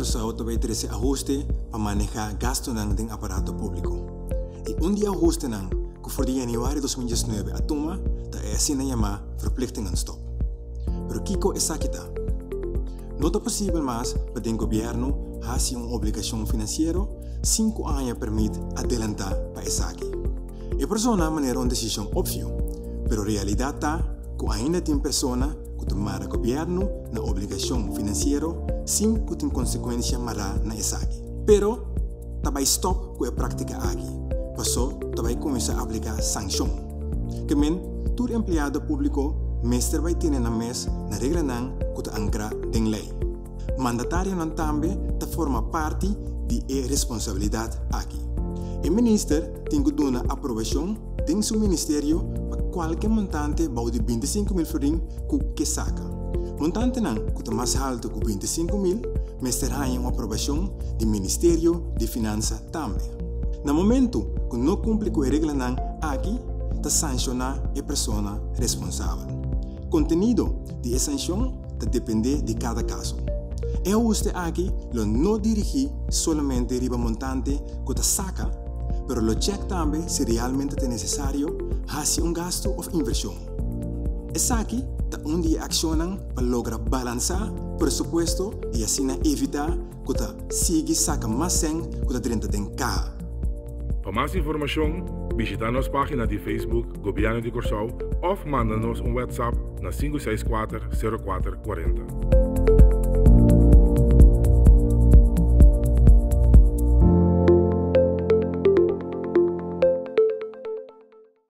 Curaçao também ter esse ajuste para manejar gasto ng aparato público. E dia ajuste que voor januari 2019 a toma, da é assim na chama verplichtingen stop. Pero Kiko é sakita. Não é possível mais para o governo fazer uma obrigação financeira 5 anos permite adelantar para essa aqui. E persona maneira uma decisão óbvia, pero realidade está que ainda tem pessoa que tomar o governo na obrigação financeira sem que tenha consequência mara na essa aqui. Pero também stop com a prática aqui. Passou também começa a aplicar sanção. Que men todo empregado público mestre vai ter na mês na regra não que te ancra em lei. Mandatário não também te forma parte de responsabilidade aqui. O ministro tem que dar aprovação de seu ministério para qualquer montante de 25 mil florin que saca. Montante não que é mais alto que 25 mil, mas terá uma aprovação do Ministério de Finanças também. No momento que não cumpre com a regra não aqui, está sancionar a pessoa responsável. Contenido de sanção depende de cada caso. É usted aqui não dirigir somente riba montante que te saca, pero lo check também se realmente é necessário fazer gasto ou inversão. É aqui onde accionam para lograr balançar o presupuesto e assim evitar que te siga saca mais sem que te dentro de carro. Para mais informação, visita nossa página de Facebook Governo de Curaçao ou manda-nos WhatsApp na 564 0440.